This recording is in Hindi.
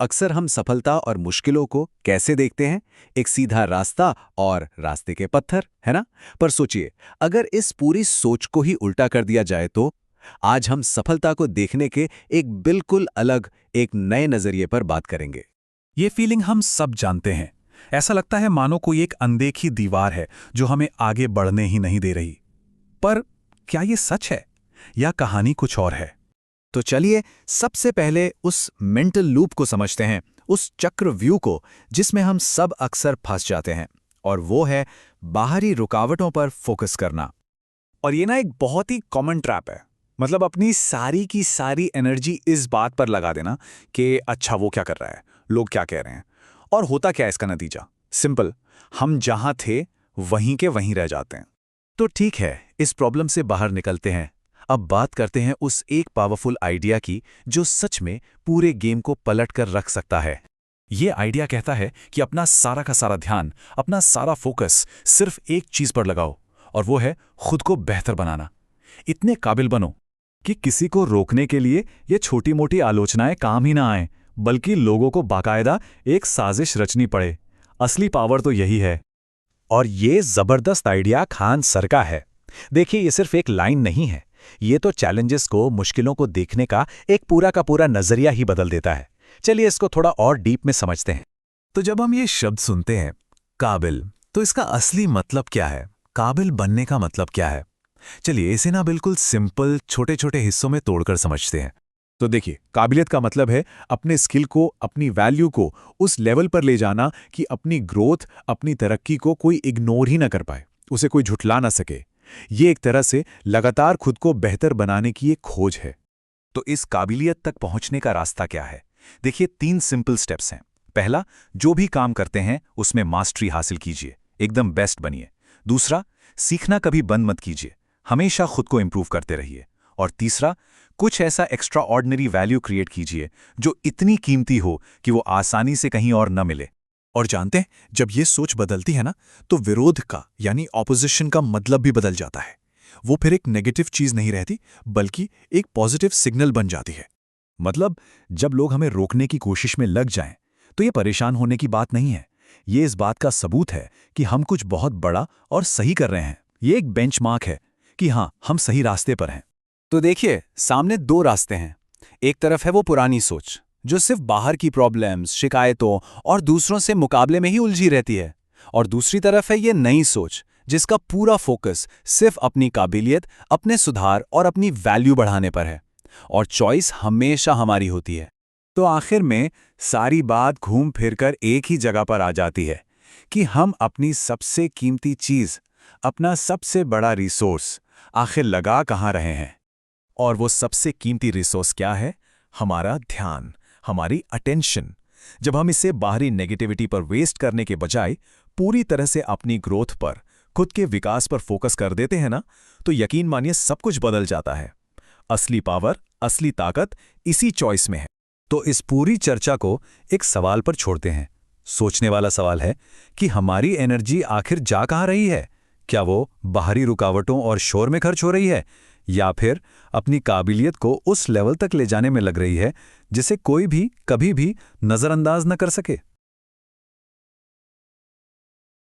अक्सर हम सफलता और मुश्किलों को कैसे देखते हैं? एक सीधा रास्ता और रास्ते के पत्थर, है ना? पर सोचिए, अगर इस पूरी सोच को ही उल्टा कर दिया जाए तो? आज हम सफलता को देखने के एक बिल्कुल अलग, एक नए नजरिए पर बात करेंगे। ये फीलिंग हम सब जानते हैं। ऐसा लगता है मानो कोई एक अनदेखी दीवार है जो हमें आगे बढ़ने ही नहीं दे रही। पर क्या ये सच है या कहानी कुछ और है? तो चलिए सबसे पहले उस मेंटल लूप को समझते हैं, उस चक्रव्यूह को जिसमें हम सब अक्सर फंस जाते हैं, और वो है बाहरी रुकावटों पर फोकस करना। और ये ना एक बहुत ही कॉमन ट्रैप है। मतलब अपनी सारी की सारी एनर्जी इस बात पर लगा देना कि अच्छा वो क्या कर रहा है, लोग क्या कह रहे हैं। और होता क्या है इसका नतीजा? सिंपल, हम जहां थे वहीं के वहीं रह जाते हैं। तो ठीक है, इस प्रॉब्लम से बाहर निकलते हैं। अब बात करते हैं उस एक पावरफुल आइडिया की जो सच में पूरे गेम को पलट कर रख सकता है। ये आइडिया कहता है कि अपना सारा का सारा ध्यान, अपना सारा फोकस सिर्फ एक चीज पर लगाओ, और वो है खुद को बेहतर बनाना। इतने काबिल बनो कि किसी को रोकने के लिए ये छोटी मोटी आलोचनाएं काम ही ना आएं, बल्कि लोगों को बाकायदा एक साजिश रचनी पड़े। असली पावर तो यही है। और ये जबरदस्त आइडिया खान सर का है। देखिए, ये सिर्फ एक लाइन नहीं है, ये तो चैलेंजेस को, मुश्किलों को देखने का एक पूरा का पूरा नजरिया ही बदल देता है। चलिए इसको थोड़ा और डीप में समझते हैं। तो जब हम ये शब्द सुनते हैं काबिल, तो इसका असली मतलब क्या है? काबिल बनने का मतलब क्या है? चलिए इसे ना बिल्कुल सिंपल छोटे छोटे हिस्सों में तोड़कर समझते हैं। तो देखिए, काबिलियत का मतलब है अपने स्किल को, अपनी वैल्यू को उस लेवल पर ले जाना कि अपनी ग्रोथ, अपनी तरक्की को कोई इग्नोर ही ना कर पाए, उसे कोई झुठला ना सके। ये एक तरह से लगातार खुद को बेहतर बनाने की एक खोज है। तो इस काबिलियत तक पहुंचने का रास्ता क्या है? देखिए, 3 सिंपल स्टेप्स हैं। पहला, जो भी काम करते हैं उसमें मास्टरी हासिल कीजिए, एकदम बेस्ट बनिए। दूसरा, सीखना कभी बंद मत कीजिए, हमेशा खुद को इंप्रूव करते रहिए। और तीसरा, कुछ ऐसा एक्स्ट्रा ऑर्डिनरी वैल्यू क्रिएट कीजिए जो इतनी कीमती हो कि वो आसानी से कहीं और न मिले। और जानते हैं, जब ये सोच बदलती है ना, तो विरोध का यानी ऑपोजिशन का मतलब भी बदल जाता है। वो फिर एक नेगेटिव चीज नहीं रहती, बल्कि एक पॉजिटिव सिग्नल बन जाती है। मतलब जब लोग हमें रोकने की कोशिश में लग जाएं, तो ये परेशान होने की बात नहीं है। ये इस बात का सबूत है कि हम कुछ बहुत बड़ा और सही कर रहे हैं। ये एक बेंचमार्क है कि हाँ, हम सही रास्ते पर हैं। तो देखिए, सामने 2 रास्ते हैं। एक तरफ है वो पुरानी सोच जो सिर्फ बाहर की प्रॉब्लम्स, शिकायतों और दूसरों से मुकाबले में ही उलझी रहती है, और दूसरी तरफ है ये नई सोच जिसका पूरा फोकस सिर्फ अपनी काबिलियत, अपने सुधार और अपनी वैल्यू बढ़ाने पर है। और चॉइस हमेशा हमारी होती है। तो आखिर में सारी बात घूम फिरकर एक ही जगह पर आ जाती है कि हम अपनी सबसे कीमती चीज, अपना सबसे बड़ा रिसोर्स आखिर लगा कहाँ रहे हैं। और वो सबसे कीमती रिसोर्स क्या है? हमारा ध्यान, हमारी अटेंशन। जब हम इसे बाहरी नेगेटिविटी पर वेस्ट करने के बजाय पूरी तरह से अपनी ग्रोथ पर, खुद के विकास पर फोकस कर देते हैं ना, तो यकीन मानिए सब कुछ बदल जाता है। असली पावर, असली ताकत इसी चॉइस में है। तो इस पूरी चर्चा को एक सवाल पर छोड़ते हैं। सोचने वाला सवाल है कि हमारी एनर्जी आखिर जा कहाँ रही है? क्या वो बाहरी रुकावटों और शोर में खर्च हो रही है, या फिर अपनी काबिलियत को उस लेवल तक ले जाने में लग रही है जिसे कोई भी कभी भी नजरअंदाज न कर सके?